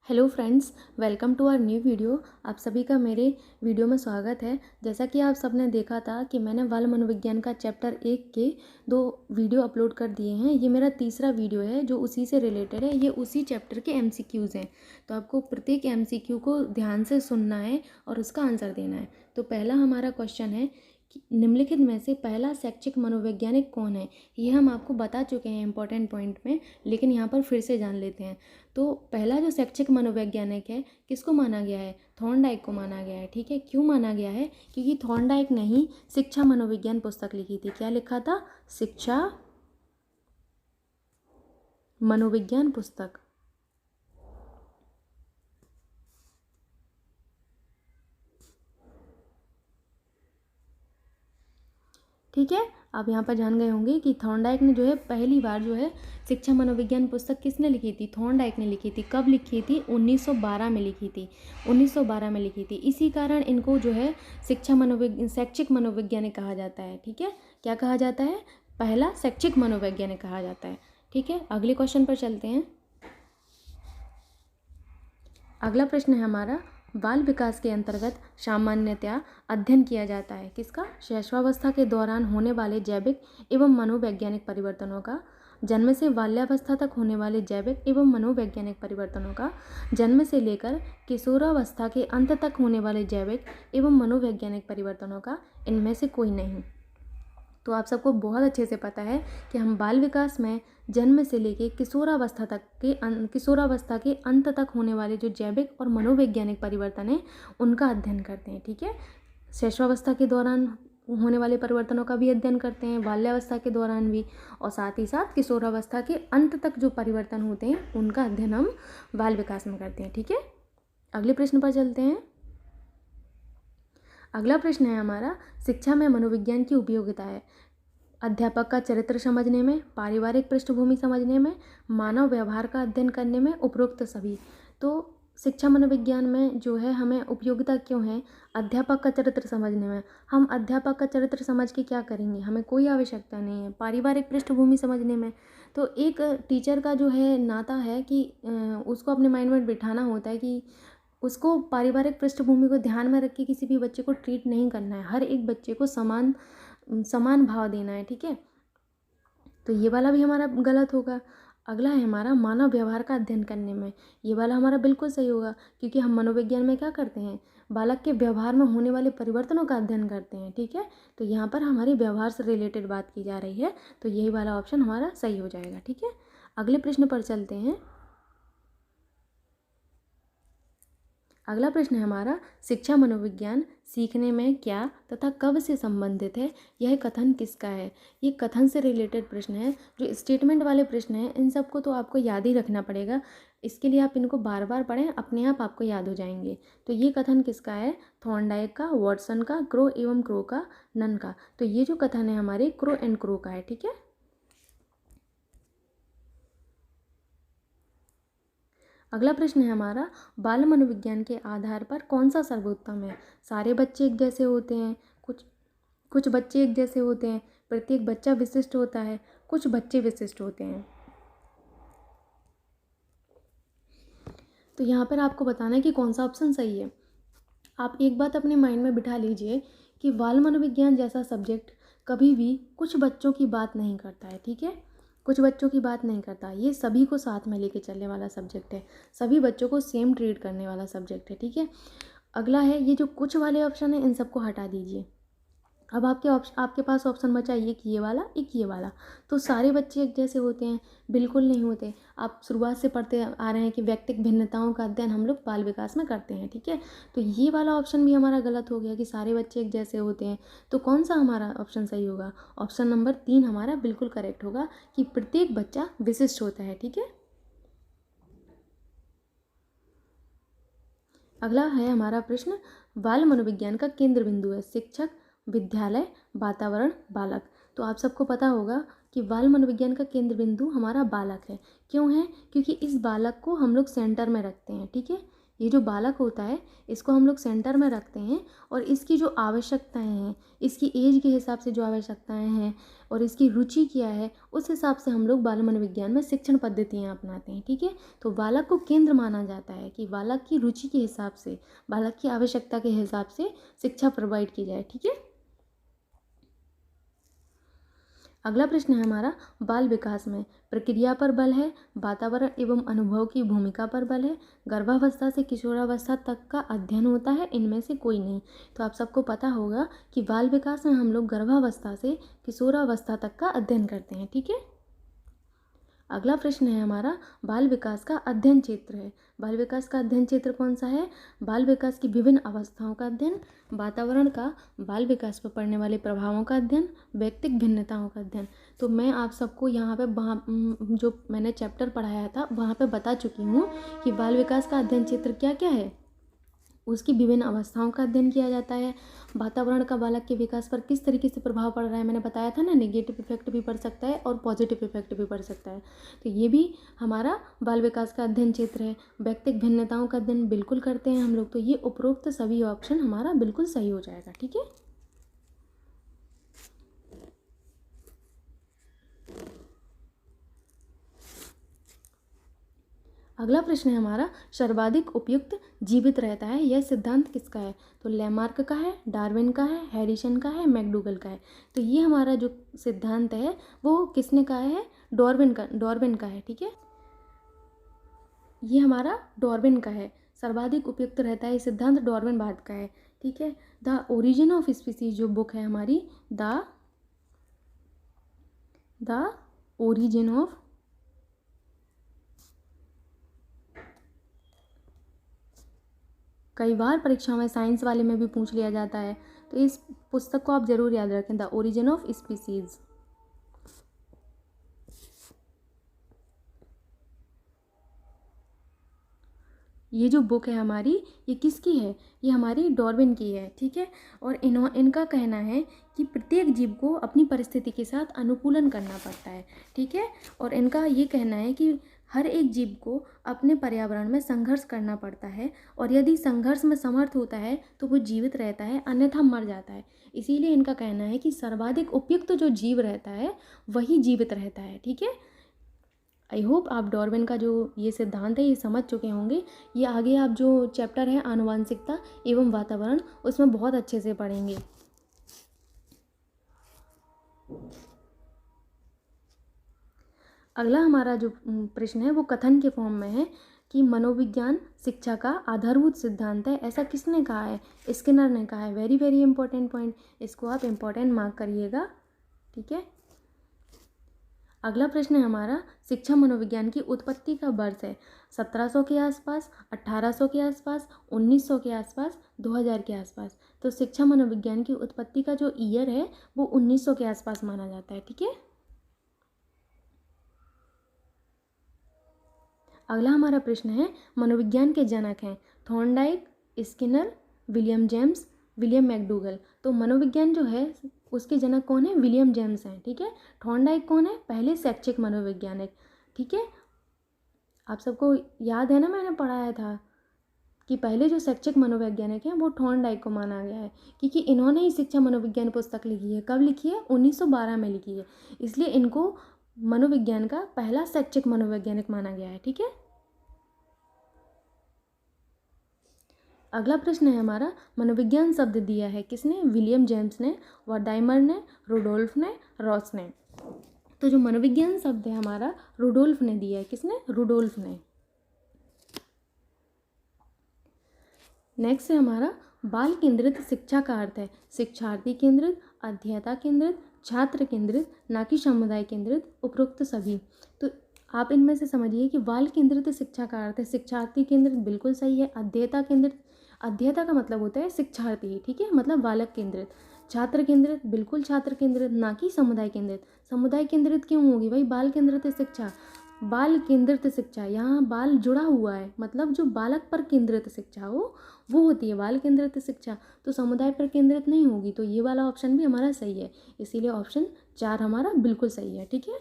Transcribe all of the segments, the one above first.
Hello friends, welcome to our new video. आप सभी का मेरे वीडियो में स्वागत है। जैसा कि आप सबने देखा था कि मैंने बाल मनोविज्ञान का चैप्टर 1 के 2 वीडियो अपलोड कर दिए हैं। ये मेरा तीसरा वीडियो है जो उसी से रिलेटेड है। ये उसी चैप्टर के एमसीक्यूज़ हैं, तो आपको प्रत्येक एमसीक्यू को ध्यान से सुनना है और उसका आंसर देना है। तो पहला हमारा क्वेश्चन है कि निम्नलिखित में से पहला शैक्षिक मनोवैज्ञानिक कौन है। ये हम आपको बता चुके हैं इंपॉर्टेंट पॉइंट में, लेकिन यहाँ पर फिर से जान लेते हैं। तो पहला जो शैक्षिक मनोवैज्ञानिक है, किसको माना गया है? थॉर्नडाइक को माना गया है। ठीक है, क्यों माना गया है? क्योंकि थॉर्नडाइक ने ही शिक्षा मनोविज्ञान पुस्तक लिखी थी। क्या लिखा था? शिक्षा मनोविज्ञान पुस्तक। ठीक है, आप यहाँ पर जान गए होंगे कि थॉर्नडाइक ने जो है पहली बार जो है शिक्षा मनोविज्ञान पुस्तक किसने लिखी थी? थॉर्नडाइक ने लिखी थी। कब लिखी थी? 1912 में लिखी थी। 1912 में लिखी थी। इसी कारण इनको जो है शैक्षिक मनोवैज्ञानिक कहा जाता है। ठीक है, क्या कहा जाता है? पहला शैक्षिक मनोवैज्ञानिक कहा जाता है। ठीक है, अगले क्वेश्चन पर चलते हैं। अगला प्रश्न है हमारा, बाल विकास के अंतर्गत सामान्यतया अध्ययन किया जाता है किसका? शैशवावस्था के दौरान होने वाले जैविक एवं मनोवैज्ञानिक परिवर्तनों का। जन्म से बाल्यावस्था तक होने वाले जैविक एवं मनोवैज्ञानिक परिवर्तनों का। जन्म से लेकर किशोरावस्था के अंत तक होने वाले जैविक एवं मनोवैज्ञानिक परिवर्तनों का। इनमें से कोई नहीं। तो आप सबको बहुत अच्छे से पता है कि हम बाल विकास में जन्म से लेके किशोरावस्था के अंत तक होने वाले जो जैविक और मनोवैज्ञानिक परिवर्तन हैं उनका अध्ययन करते हैं। ठीक है, शैशवावस्था के दौरान होने वाले परिवर्तनों का भी अध्ययन करते हैं, बाल्यावस्था के दौरान भी, और साथ ही साथ किशोरावस्था के अंत तक जो परिवर्तन होते हैं उनका अध्ययन हम बाल विकास में करते हैं। ठीक है, अगले प्रश्न पर चलते हैं। अगला प्रश्न है हमारा, शिक्षा में मनोविज्ञान की उपयोगिता है। अध्यापक का चरित्र समझने में, पारिवारिक पृष्ठभूमि समझने में, मानव व्यवहार का अध्ययन करने में, उपरोक्त सभी। तो शिक्षा मनोविज्ञान में जो है हमें उपयोगिता क्यों है? अध्यापक का चरित्र समझने में। हम अध्यापक का चरित्र समझ के क्या करेंगे? हमें कोई आवश्यकता नहीं है। पारिवारिक पृष्ठभूमि समझने में, तो एक टीचर का जो है नाता है कि उसको अपने माइंड में बिठाना होता है कि उसको पारिवारिक पृष्ठभूमि को ध्यान में रख के किसी भी बच्चे को ट्रीट नहीं करना है। हर एक बच्चे को समान समान भाव देना है। ठीक है, तो ये वाला भी हमारा गलत होगा। अगला है हमारा, मानव व्यवहार का अध्ययन करने में। ये वाला हमारा बिल्कुल सही होगा, क्योंकि हम मनोविज्ञान में क्या करते हैं? बालक के व्यवहार में होने वाले परिवर्तनों का अध्ययन करते हैं। ठीक है, तो यहाँ पर हमारे व्यवहार से रिलेटेड बात की जा रही है, तो यही वाला ऑप्शन हमारा सही हो जाएगा। ठीक है, अगले प्रश्न पर चलते हैं। अगला प्रश्न है हमारा, शिक्षा मनोविज्ञान सीखने में क्या तथा कब से संबंधित है? यह कथन किसका है? ये कथन से रिलेटेड प्रश्न है। जो स्टेटमेंट वाले प्रश्न हैं इन सबको तो आपको याद ही रखना पड़ेगा। इसके लिए आप इनको बार बार पढ़ें, अपने आप आपको याद हो जाएंगे। तो ये कथन किसका है? थॉर्नडाइक का, वॉटसन का, क्रो एवं क्रो का, नन का। तो ये जो कथन है हमारे क्रो एंड क्रो का है। ठीक है, अगला प्रश्न है हमारा, बाल मनोविज्ञान के आधार पर कौन सा सर्वोत्तम है? सारे बच्चे एक जैसे होते हैं, कुछ कुछ बच्चे एक जैसे होते हैं, प्रत्येक बच्चा विशिष्ट होता है, कुछ बच्चे विशिष्ट होते हैं। तो यहाँ पर आपको बताना है कि कौन सा ऑप्शन सही है। आप एक बात अपने माइंड में बिठा लीजिए कि बाल मनोविज्ञान जैसा सब्जेक्ट कभी भी कुछ बच्चों की बात नहीं करता है। ठीक है, कुछ बच्चों की बात नहीं करता। ये सभी को साथ में लेके चलने वाला सब्जेक्ट है, सभी बच्चों को सेम ट्रीट करने वाला सब्जेक्ट है। ठीक है, अगला है, ये जो कुछ वाले ऑप्शन है इन सबको हटा दीजिए। अब आपके पास ऑप्शन बचा एक ये वाला, एक ये वाला। तो सारे बच्चे एक जैसे होते हैं? बिल्कुल नहीं होते। आप शुरुआत से पढ़ते आ रहे हैं कि व्यक्तिगत भिन्नताओं का अध्ययन हम लोग बाल विकास में करते हैं। ठीक है, तो ये वाला ऑप्शन भी हमारा गलत हो गया कि सारे बच्चे एक जैसे होते हैं। तो कौन सा हमारा ऑप्शन सही होगा? ऑप्शन नंबर 3 हमारा बिल्कुल करेक्ट होगा कि प्रत्येक बच्चा विशिष्ट होता है। ठीक है, अगला है हमारा प्रश्न, बाल मनोविज्ञान का केंद्र बिंदु है शिक्षक, विद्यालय, वातावरण, बालक। तो आप सबको पता होगा कि बाल मनोविज्ञान का केंद्र बिंदु हमारा बालक है। क्यों है? क्योंकि इस बालक को हम लोग सेंटर में रखते हैं। ठीक है, ये जो बालक होता है इसको हम लोग सेंटर में रखते हैं और इसकी जो आवश्यकताएं हैं, इसकी एज के हिसाब से जो आवश्यकताएं हैं और इसकी रुचि क्या है, उस हिसाब से हम लोग बाल मनोविज्ञान में शिक्षण पद्धतियाँ अपनाते हैं। ठीक है, तो बालक को केंद्र माना जाता है कि बालक की रुचि के हिसाब से, बालक की आवश्यकता के हिसाब से शिक्षा प्रोवाइड की जाए। ठीक है, अगला प्रश्न है हमारा, बाल विकास में प्रक्रिया पर बल है, वातावरण एवं अनुभव की भूमिका पर बल है, गर्भावस्था से किशोरावस्था तक का अध्ययन होता है, इनमें से कोई नहीं। तो आप सबको पता होगा कि बाल विकास में हम लोग गर्भावस्था से किशोरावस्था तक का अध्ययन करते हैं। ठीक है, अगला प्रश्न है हमारा, बाल विकास का अध्ययन क्षेत्र है। बाल विकास का अध्ययन क्षेत्र कौन सा है? बाल विकास की विभिन्न अवस्थाओं का अध्ययन, वातावरण का, बाल विकास पर पड़ने वाले प्रभावों का अध्ययन, व्यक्तिगत भिन्नताओं का अध्ययन। तो मैं आप सबको यहाँ पे जो मैंने चैप्टर पढ़ाया था वहाँ पे बता चुकी हूँ कि बाल विकास का अध्ययन क्षेत्र क्या क्या है। उसकी विभिन्न अवस्थाओं का अध्ययन किया जाता है, वातावरण का बालक के विकास पर किस तरीके से प्रभाव पड़ रहा है, मैंने बताया था ना, नेगेटिव इफेक्ट भी पड़ सकता है और पॉजिटिव इफेक्ट भी पड़ सकता है। तो ये भी हमारा बाल विकास का अध्ययन क्षेत्र है। व्यक्तिगत भिन्नताओं का अध्ययन बिल्कुल करते हैं हम लोग, तो ये उपरोक्त सभी ऑप्शन हमारा बिल्कुल सही हो जाएगा। ठीक है, अगला प्रश्न है हमारा, सर्वाधिक उपयुक्त जीवित रहता है, यह सिद्धांत किसका है? तो लैमार्क का है, डार्विन का है, हैरिसन का है, मैकडूगल का है। तो ये हमारा जो सिद्धांत है वो किसने कहा है? डार्विन का है। ठीक है, ये हमारा डार्विन का है। सर्वाधिक उपयुक्त रहता है सिद्धांत डार्विन बाद का है। ठीक है, द ओरिजिन ऑफ स्पीसीज जो बुक है हमारी, द ओरिजिन ऑफ कई बार परीक्षा में साइंस वाले में भी पूछ लिया जाता है, तो इस पुस्तक को आप जरूर याद रखें, द ओरिजिन ऑफ स्पीसीज। ये जो बुक है हमारी, ये किसकी है? ये हमारी डार्विन की है। ठीक है, और इनका कहना है कि प्रत्येक जीव को अपनी परिस्थिति के साथ अनुकूलन करना पड़ता है। ठीक है, और इनका ये कहना है कि हर एक जीव को अपने पर्यावरण में संघर्ष करना पड़ता है और यदि संघर्ष में समर्थ होता है तो वो जीवित रहता है, अन्यथा मर जाता है। इसीलिए इनका कहना है कि सर्वाधिक उपयुक्त जो जीव रहता है वही जीवित रहता है। ठीक है, आई होप आप डार्विन का जो ये सिद्धांत है ये समझ चुके होंगे। ये आगे आप जो चैप्टर है आनुवंशिकता एवं वातावरण, उसमें बहुत अच्छे से पढ़ेंगे। अगला हमारा जो प्रश्न है वो कथन के फॉर्म में है कि मनोविज्ञान शिक्षा का आधारभूत सिद्धांत है, ऐसा किसने कहा है? स्किनर ने कहा है। वेरी वेरी इंपॉर्टेंट पॉइंट, इसको आप इंपॉर्टेंट मार्क करिएगा। ठीक है, अगला प्रश्न है हमारा, शिक्षा मनोविज्ञान की उत्पत्ति का वर्ष है 1700 के आसपास, 1800 के आसपास, 1900 के आसपास, 2000 के आसपास। तो शिक्षा मनोविज्ञान की उत्पत्ति का जो ईयर है वो 1900 के आसपास माना जाता है। ठीक है, अगला हमारा प्रश्न है, मनोविज्ञान के जनक हैं Thorndike, Skinner, William James, William McDougall. तो मनोविज्ञान जो है उसके जनक कौन है? विलियम जेम्स हैं। ठीक है, थॉर्नडाइक कौन है? पहले शैक्षिक मनोवैज्ञानिक। ठीक है, आप सबको याद है ना, मैंने पढ़ाया था कि पहले जो शैक्षिक मनोवैज्ञानिक हैं वो थॉर्नडाइक को माना गया है, क्योंकि इन्होंने ही शिक्षा मनोविज्ञान पुस्तक लिखी है। कब लिखी है? 1912 में लिखी है, इसलिए इनको मनोविज्ञान का पहला शैक्षिक मनोवैज्ञानिक माना गया है। ठीक है, अगला प्रश्न है हमारा, मनोविज्ञान शब्द दिया है किसने? विलियम जेम्स ने, वर्डाइमर ने, रुडोल्फ ने, रॉस ने। तो जो मनोविज्ञान शब्द है हमारा रुडोल्फ ने दिया है। किसने? रुडोल्फ ने। नेक्स्ट है हमारा, बाल केंद्रित शिक्षा का अर्थ है शिक्षार्थी केंद्रित, अध्येता केंद्रित, छात्र केंद्रित, ना कि समुदाय केंद्रित, उपरोक्त सभी। तो आप इनमें से समझिए कि बाल केंद्रित शिक्षा का अर्थ है शिक्षार्थी केंद्रित, बिल्कुल सही है। अध्येता केंद्रित, अध्येता का मतलब होता है शिक्षार्थी। ठीक है, मतलब बालक केंद्रित। छात्र केंद्रित, बिल्कुल छात्र केंद्रित, ना कि समुदाय केंद्रित। समुदाय केंद्रित क्यों होगी भाई? बाल केंद्रित शिक्षा, बाल केंद्रित शिक्षा, यहाँ बाल जुड़ा हुआ है, मतलब जो बालक पर केंद्रित शिक्षा हो वो होती है बाल केंद्रित शिक्षा, तो समुदाय पर केंद्रित नहीं होगी। तो ये वाला ऑप्शन भी हमारा सही है, इसीलिए ऑप्शन 4 हमारा बिल्कुल सही है। ठीक है,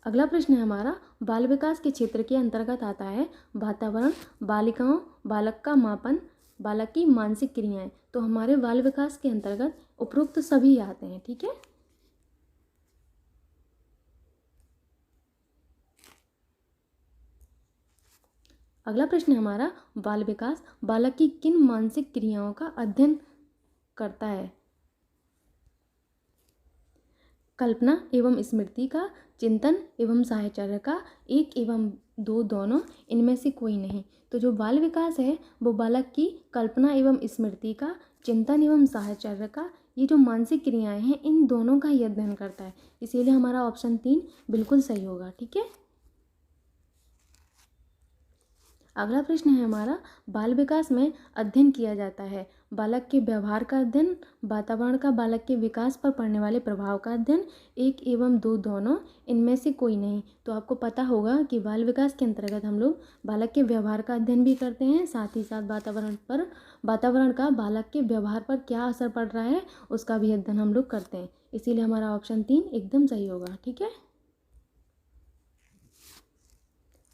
अगला प्रश्न है हमारा, बाल विकास के क्षेत्र के अंतर्गत आता है वातावरण, बालिकाओं, बालक का मापन, बालक की मानसिक क्रियाएं। तो हमारे बाल विकास के अंतर्गत उपरोक्त सभी आते हैं। ठीक है। अगला प्रश्न है हमारा, बाल विकास बालक की किन मानसिक क्रियाओं का अध्ययन करता है? कल्पना एवं स्मृति का, चिंतन एवं साहचर्य का, एक एवं दो दोनों, इनमें से कोई नहीं। तो जो बाल विकास है वो बालक की कल्पना एवं स्मृति का, चिंतन एवं साहचर्य का, ये जो मानसिक क्रियाएं हैं इन दोनों का ही अध्ययन करता है। इसीलिए हमारा ऑप्शन 3 बिल्कुल सही होगा। ठीक है। अगला प्रश्न है हमारा, बाल विकास में अध्ययन किया जाता है बालक के व्यवहार का अध्ययन, वातावरण का बालक के विकास पर पड़ने वाले प्रभाव का अध्ययन, एक एवं दो दोनों, इनमें से कोई नहीं। तो आपको पता होगा कि बाल विकास के अंतर्गत हम लोग बालक के व्यवहार का अध्ययन भी करते हैं, साथ ही साथ वातावरण का बालक के व्यवहार पर क्या असर पड़ रहा है उसका भी अध्ययन हम लोग करते हैं। इसीलिए हमारा ऑप्शन 3 एकदम सही होगा। ठीक है।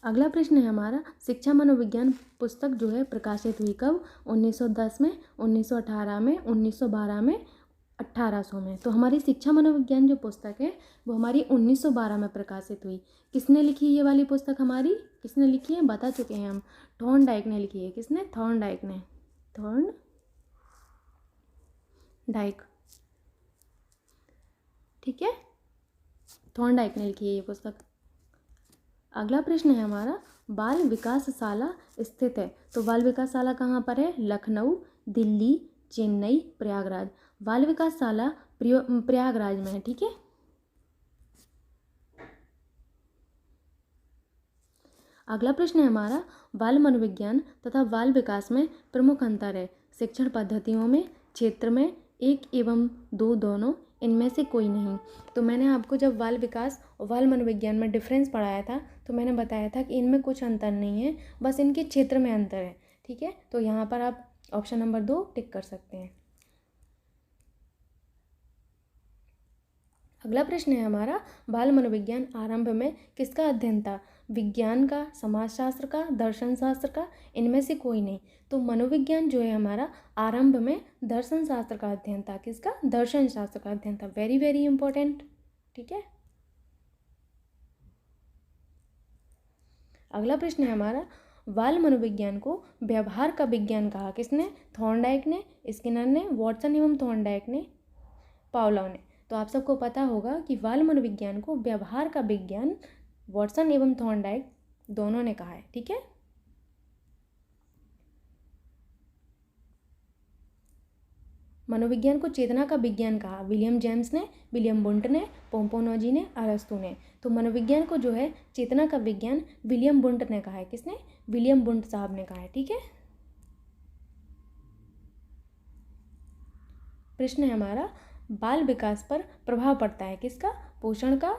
अगला प्रश्न है हमारा, शिक्षा मनोविज्ञान पुस्तक जो है प्रकाशित हुई कब? 1910 में, 1918 में, 1912 में, 1800 में। तो हमारी शिक्षा मनोविज्ञान जो पुस्तक है वो हमारी 1912 में प्रकाशित हुई। किसने लिखी ये वाली पुस्तक? हमारी किसने लिखी है बता चुके हैं हम, थॉर्नडाइक ने लिखी है। किसने? थॉर्नडाइक ने। थॉर्नडाइक। ठीक है, थॉर्नडाइक ने लिखी है ये पुस्तक। अगला प्रश्न है हमारा, बाल विकासशाला स्थित है। तो बाल विकासशाला कहाँ पर है? लखनऊ, दिल्ली, चेन्नई, प्रयागराज। बाल विकासशाला प्रयागराज में है। ठीक है। अगला प्रश्न है हमारा, बाल मनोविज्ञान तथा बाल विकास में प्रमुख अंतर है शिक्षण पद्धतियों में, क्षेत्र में, एक एवं दो दोनों, इनमें से कोई नहीं। तो मैंने आपको जब बाल विकास और बाल मनोविज्ञान में डिफरेंस पढ़ाया था तो मैंने बताया था कि इनमें कुछ अंतर नहीं है, बस इनके क्षेत्र में अंतर है। ठीक है। तो यहाँ पर आप ऑप्शन नंबर 2 टिक कर सकते हैं। अगला प्रश्न है हमारा, बाल मनोविज्ञान आरंभ में किसका अध्ययन था? विज्ञान का, समाजशास्त्र का, दर्शन शास्त्र का, इनमें से कोई नहीं। तो मनोविज्ञान जो है हमारा आरंभ में दर्शन शास्त्र का अध्ययन था। किसका? दर्शन शास्त्र का अध्ययन था। Very very important. ठीक है। अगला प्रश्न है हमारा, बाल मनोविज्ञान को व्यवहार का विज्ञान कहा किसने? थॉर्नडाइक ने, स्किनर ने, वॉटसन एवं थॉर्नडाइक ने, पावलोव ने। तो आप सबको पता होगा कि बाल मनोविज्ञान को व्यवहार का विज्ञान वॉटसन एवं थॉर्नडाइक दोनों ने कहा है। ठीक है। मनोविज्ञान को चेतना का विज्ञान कहा विलियम जेम्स ने, विलियम बुंट ने, पोम्पोनोजी ने, अरस्तु ने। तो मनोविज्ञान को जो है चेतना का विज्ञान विलियम बुंट ने कहा है। किसने? विलियम बुंट साहब ने कहा है। ठीक है। प्रश्न है हमारा, बाल विकास पर प्रभाव पड़ता है किसका? पोषण का,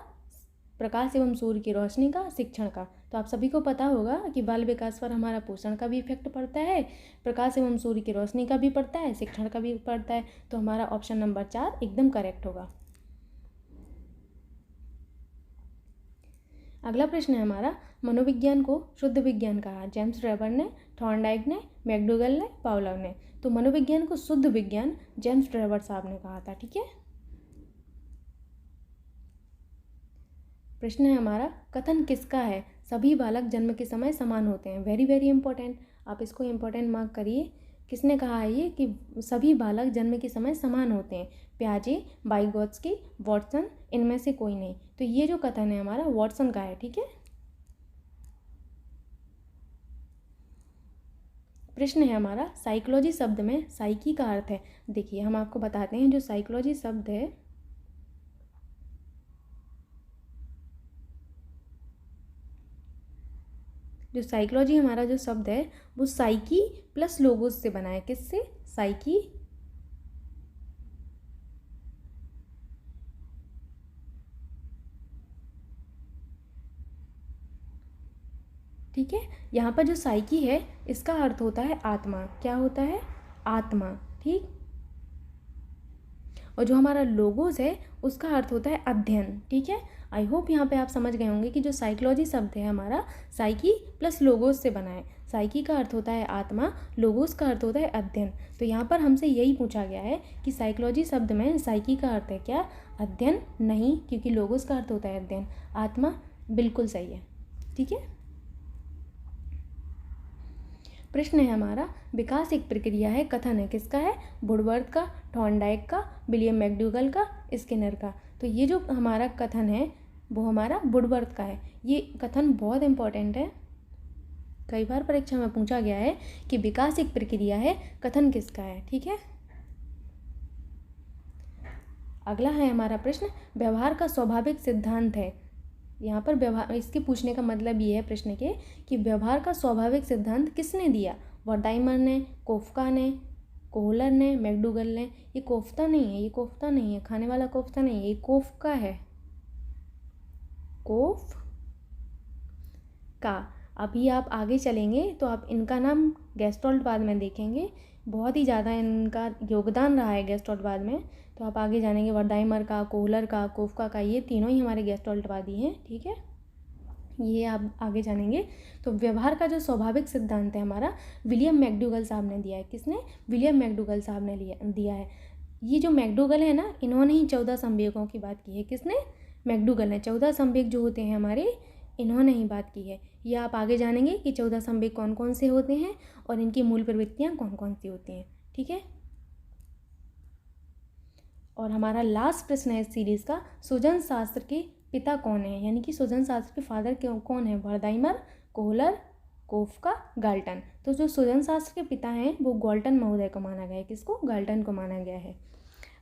प्रकाश एवं सूर्य की रोशनी का, शिक्षण का। तो आप सभी को पता होगा कि बाल विकास पर हमारा पोषण का भी इफेक्ट पड़ता है, प्रकाश एवं सूर्य की रोशनी का भी पड़ता है, शिक्षण का भी पड़ता है। तो हमारा ऑप्शन नंबर 4 एकदम करेक्ट होगा। अगला प्रश्न है हमारा, मनोविज्ञान को शुद्ध विज्ञान कहा जेम्स ड्रेबर ने, थॉर्नडाइक ने, मैकडूगल ने, पावलोव ने। तो मनोविज्ञान को शुद्ध विज्ञान जेम्स ड्रेबर साहब ने कहा था। ठीक है। प्रश्न है हमारा, कथन किसका है? सभी बालक जन्म के समय समान होते हैं। वेरी वेरी इंपॉर्टेंट, आप इसको इंपॉर्टेंट मार्क करिए। किसने कहा है ये कि सभी बालक जन्म के समय समान होते हैं? प्याजे, वाइगोत्स्की, वॉटसन, इनमें से कोई नहीं। तो ये जो कथन है हमारा वॉटसन का है। ठीक है। प्रश्न है हमारा, साइकोलॉजी शब्द में साइकी का अर्थ है। देखिए हम आपको बताते हैं, जो साइकोलॉजी शब्द है जो साइकोलॉजी हमारा जो शब्द है वो साइकी प्लस लोगोस से बना है। किससे? साइकी ठीक है। यहाँ पर जो साइकी है इसका अर्थ होता है आत्मा। क्या होता है? आत्मा। ठीक। और जो हमारा लोगोस है उसका अर्थ होता है अध्ययन। ठीक है। आई होप यहाँ पे आप समझ गए होंगे कि जो साइकोलॉजी शब्द है हमारा साइकी प्लस लोगोस से बना है। साइकी का अर्थ होता है आत्मा, लोगोस का अर्थ होता है अध्ययन। तो यहाँ पर हमसे यही पूछा गया है कि साइकोलॉजी शब्द में साइकी का अर्थ है क्या, अध्ययन? नहीं, क्योंकि लोगोस का अर्थ होता है अध्ययन। आत्मा बिल्कुल सही है। ठीक है। प्रश्न है हमारा, विकास एक प्रक्रिया है, कथन है किसका है? वुडवर्थ का, थॉर्नडाइक का, विलियम मैकडूगल का, स्किनर का। तो ये जो हमारा कथन है वो हमारा वुडवर्थ का है। ये कथन बहुत इंपॉर्टेंट है, कई बार परीक्षा में पूछा गया है कि विकास एक प्रक्रिया है, कथन किसका है। ठीक है। अगला है हमारा प्रश्न, व्यवहार का स्वाभाविक सिद्धांत है। यहाँ पर व्यवहार, इसके पूछने का मतलब ये है प्रश्न के कि व्यवहार का स्वाभाविक सिद्धांत किसने दिया? वर्दाइमर ने, कोफका ने, कोहलर ने, मैकडूगल ने। ये कोफ्ता नहीं है, ये कोफ्ता नहीं है, खाने वाला कोफ्ता नहीं है, ये कोफका है, कोफ का। अभी आप आगे चलेंगे तो आप इनका नाम गेस्टोल्ट बाद में देखेंगे, बहुत ही ज़्यादा इनका योगदान रहा है गेस्टोल्टवाद में। तो आप आगे जानेंगे वर्दाइमर का, कोहलर का, कोफका का, ये तीनों ही हमारे गेस्टोल्टवादी हैं। ठीक है, ये आप आगे जानेंगे। तो व्यवहार का जो स्वाभाविक सिद्धांत है हमारा विलियम मैकडूगल साहब ने दिया है। किसने? विलियम मैकडूगल साहब ने दिया है। ये जो मैकडूगल है ना, इन्होंने ही 14 संवेगों की बात की है। किसने? मैकडूगल ने। 14 संवेग जो होते हैं हमारे, इन्होंने ही बात की है। ये आप आगे जानेंगे कि 14 संवेग कौन कौन से होते हैं और इनकी मूल प्रवृत्तियाँ कौन कौन सी होती हैं। ठीक है। और हमारा लास्ट प्रश्न है इस सीरीज़ का, सुजन शास्त्र के पिता कौन है? यानी कि सुजन शास्त्र के फादर कौन है? वर्दाइमर, कोहलर, कोफका, गाल्टन। तो जो सुजन शास्त्र के पिता हैं वो गाल्टन महोदय को माना गया है। किसको? गाल्टन को माना गया है।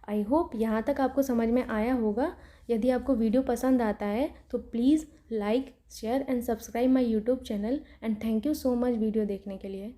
आई होप यहाँ तक आपको समझ में आया होगा। यदि आपको वीडियो पसंद आता है तो please like, share and subscribe my YouTube channel and thank you so much video देखने के लिए।